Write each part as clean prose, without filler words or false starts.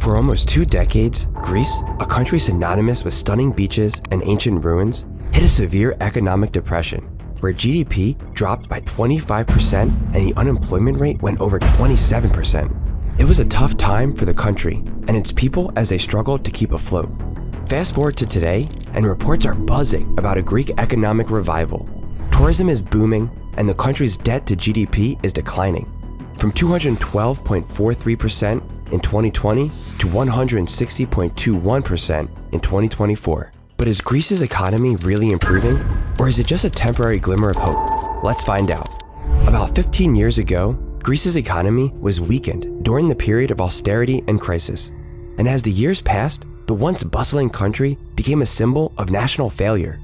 For almost 2 decades, Greece, a country synonymous with stunning beaches and ancient ruins, hit a severe economic depression, where GDP dropped by 25% and the unemployment rate went over 27%. It was a tough time for the country and its people as they struggled to keep afloat. Fast forward to today, and reports are buzzing about a Greek economic revival. Tourism is booming, and the country's debt to GDP is declining, from 212.43% in 2020 to 160.21% in 2024. But is Greece's economy really improving, or is it just a temporary glimmer of hope? Let's find out. About 15 years ago, Greece's economy was weakened during the period of austerity and crisis. And as the years passed, the once bustling country became a symbol of national failure.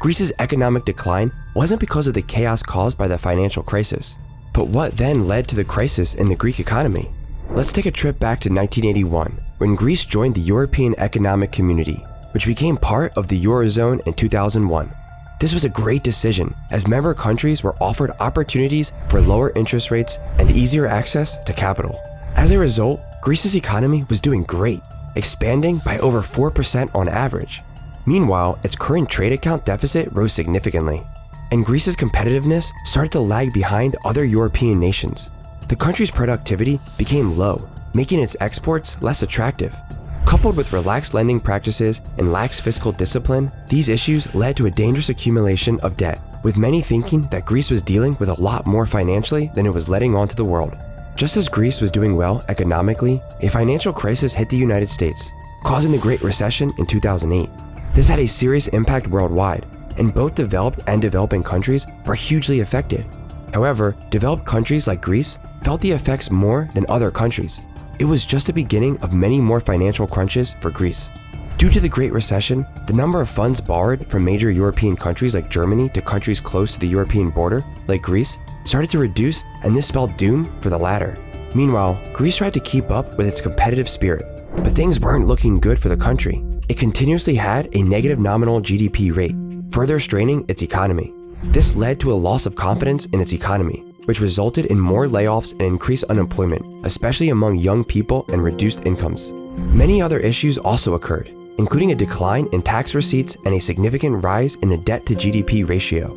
Greece's economic decline wasn't because of the chaos caused by the financial crisis. But what then led to the crisis in the Greek economy? Let's take a trip back to 1981, when Greece joined the European Economic Community, which became part of the Eurozone in 2001. This was a great decision, as member countries were offered opportunities for lower interest rates and easier access to capital. As a result, Greece's economy was doing great, expanding by over 4% on average. Meanwhile, its current trade account deficit rose significantly, and Greece's competitiveness started to lag behind other European nations. The country's productivity became low, making its exports less attractive. Coupled with relaxed lending practices and lax fiscal discipline, these issues led to a dangerous accumulation of debt, with many thinking that Greece was dealing with a lot more financially than it was letting on to the world. Just as Greece was doing well economically, a financial crisis hit the United States, causing the Great Recession in 2008. This had a serious impact worldwide, and both developed and developing countries were hugely affected. However, developed countries like Greece felt the effects more than other countries. It was just the beginning of many more financial crunches for Greece. Due to the Great Recession, the number of funds borrowed from major European countries like Germany to countries close to the European border, like Greece, started to reduce, and this spelled doom for the latter. Meanwhile, Greece tried to keep up with its competitive spirit, but things weren't looking good for the country. It continuously had a negative nominal GDP rate, further straining its economy. This led to a loss of confidence in its economy, which resulted in more layoffs and increased unemployment, especially among young people and reduced incomes. Many other issues also occurred, including a decline in tax receipts and a significant rise in the debt to GDP ratio.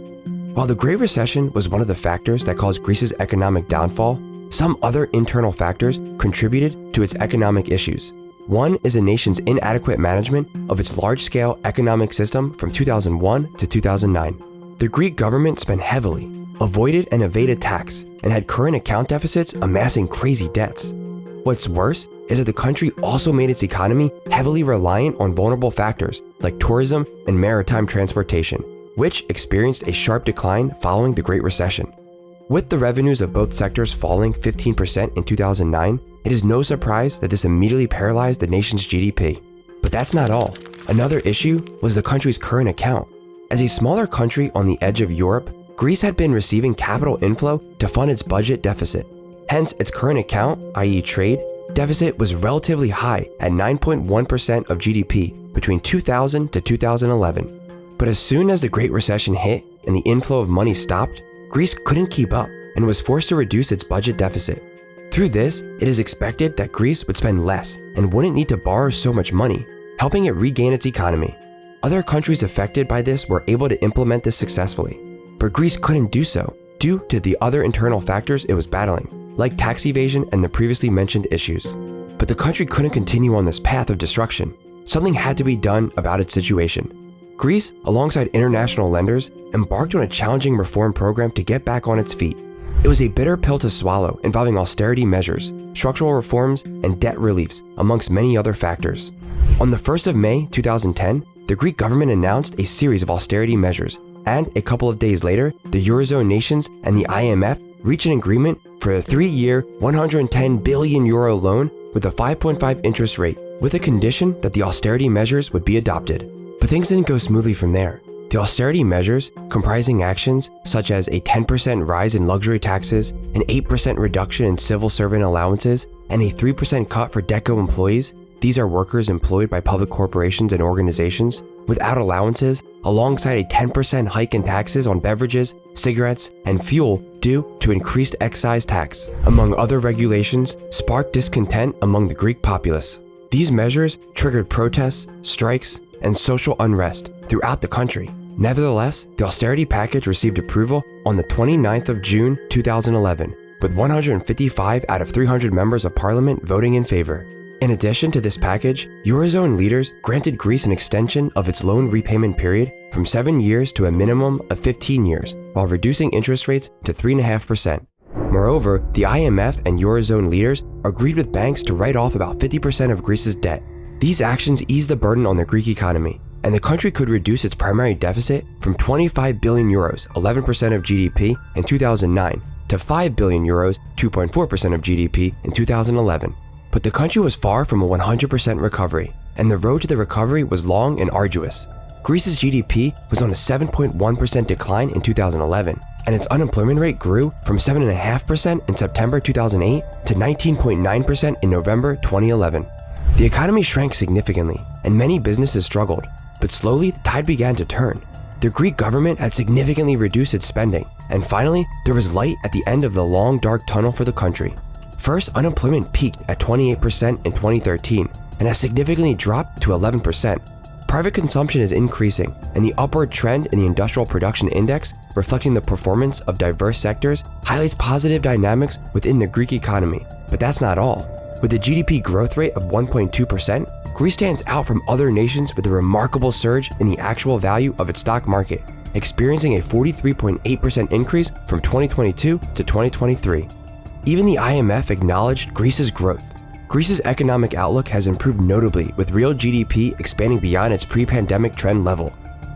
While the Great Recession was one of the factors that caused Greece's economic downfall, some other internal factors contributed to its economic issues. One is the nation's inadequate management of its large-scale economic system from 2001 to 2009. The Greek government spent heavily, avoided and evaded tax, and had current account deficits amassing crazy debts. What's worse is that the country also made its economy heavily reliant on vulnerable factors like tourism and maritime transportation, which experienced a sharp decline following the Great Recession. With the revenues of both sectors falling 15% in 2009, it is no surprise that this immediately paralyzed the nation's GDP. But that's not all. Another issue was the country's current account. As a smaller country on the edge of Europe, Greece had been receiving capital inflow to fund its budget deficit. Hence, its current account, i.e. trade, deficit was relatively high at 9.1% of GDP between 2000 to 2011. But as soon as the Great Recession hit and the inflow of money stopped, Greece couldn't keep up and was forced to reduce its budget deficit. Through this, it is expected that Greece would spend less and wouldn't need to borrow so much money, helping it regain its economy. Other countries affected by this were able to implement this successfully, but Greece couldn't do so due to the other internal factors it was battling, like tax evasion and the previously mentioned issues. But the country couldn't continue on this path of destruction. Something had to be done about its situation. Greece, alongside international lenders, embarked on a challenging reform program to get back on its feet. It was a bitter pill to swallow, involving austerity measures, structural reforms, and debt reliefs, amongst many other factors. On the 1st of May 2010, the Greek government announced a series of austerity measures, and a couple of days later, the Eurozone nations and the IMF reached an agreement for a 3-year, €110 billion loan with a 5.5 interest rate, with a condition that the austerity measures would be adopted. But things didn't go smoothly from there. The austerity measures, comprising actions such as a 10% rise in luxury taxes, an 8% reduction in civil servant allowances, and a 3% cut for DECO employees, these are workers employed by public corporations and organizations, without allowances, alongside a 10% hike in taxes on beverages, cigarettes, and fuel due to increased excise tax, among other regulations, sparked discontent among the Greek populace. These measures triggered protests, strikes, and social unrest throughout the country. Nevertheless, the austerity package received approval on the 29th of June 2011, with 155 out of 300 members of parliament voting in favor. In addition to this package, Eurozone leaders granted Greece an extension of its loan repayment period from 7 years to a minimum of 15 years, while reducing interest rates to 3.5%. Moreover, the IMF and Eurozone leaders agreed with banks to write off about 50% of Greece's debt. These actions eased the burden on the Greek economy, and the country could reduce its primary deficit from 25 billion euros, 11% of GDP in 2009, to 5 billion euros, 2.4% of GDP in 2011. But the country was far from a 100% recovery, and the road to the recovery was long and arduous. Greece's GDP was on a 7.1% decline in 2011, and its unemployment rate grew from 7.5% in September 2008 to 19.9% in November 2011. The economy shrank significantly, and many businesses struggled, but slowly the tide began to turn. The Greek government had significantly reduced its spending, and finally, there was light at the end of the long dark tunnel for the country. First, unemployment peaked at 28% in 2013 and has significantly dropped to 11%. Private consumption is increasing, and the upward trend in the Industrial Production Index, reflecting the performance of diverse sectors, highlights positive dynamics within the Greek economy. But that's not all. With a GDP growth rate of 1.2%, Greece stands out from other nations with a remarkable surge in the actual value of its stock market, experiencing a 43.8% increase from 2022 to 2023. Even the IMF acknowledged Greece's growth. Greece's economic outlook has improved notably, with real GDP expanding beyond its pre-pandemic trend level.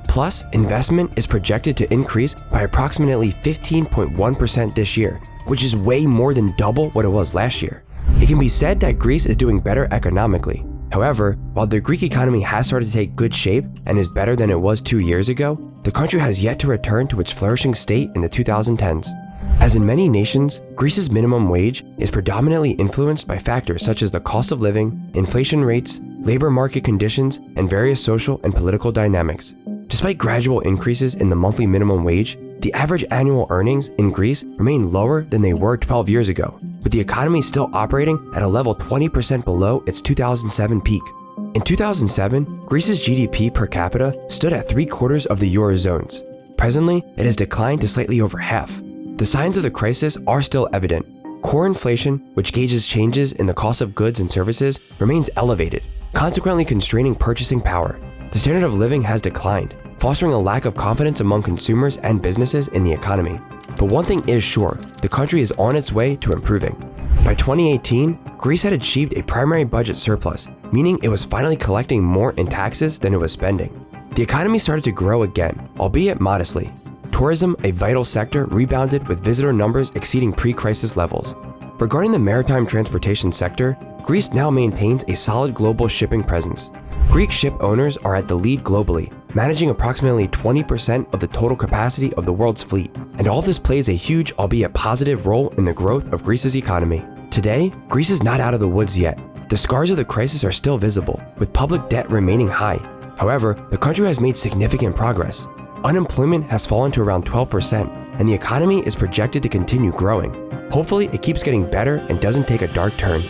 Plus, investment is projected to increase by approximately 15.1% this year, which is way more than double what it was last year. It can be said that Greece is doing better economically. However, while the Greek economy has started to take good shape and is better than it was 2 years ago, the country has yet to return to its flourishing state in the 2010s. As in many nations, Greece's minimum wage is predominantly influenced by factors such as the cost of living, inflation rates, labor market conditions, and various social and political dynamics. Despite gradual increases in the monthly minimum wage, the average annual earnings in Greece remain lower than they were 12 years ago, with the economy still operating at a level 20% below its 2007 peak. In 2007, Greece's GDP per capita stood at 3/4 of the Eurozone's. Presently, it has declined to slightly over half. The signs of the crisis are still evident. Core inflation, which gauges changes in the cost of goods and services, remains elevated, consequently constraining purchasing power. The standard of living has declined, fostering a lack of confidence among consumers and businesses in the economy. But one thing is sure, the country is on its way to improving. By 2018, Greece had achieved a primary budget surplus, meaning it was finally collecting more in taxes than it was spending. The economy started to grow again, albeit modestly. Tourism, a vital sector, rebounded with visitor numbers exceeding pre-crisis levels. Regarding the maritime transportation sector, Greece now maintains a solid global shipping presence. Greek ship owners are at the lead globally, managing approximately 20% of the total capacity of the world's fleet, and all this plays a huge, albeit positive, role in the growth of Greece's economy. Today, Greece is not out of the woods yet. The scars of the crisis are still visible, with public debt remaining high. However, the country has made significant progress. Unemployment has fallen to around 12%, and the economy is projected to continue growing. Hopefully, it keeps getting better and doesn't take a dark turn.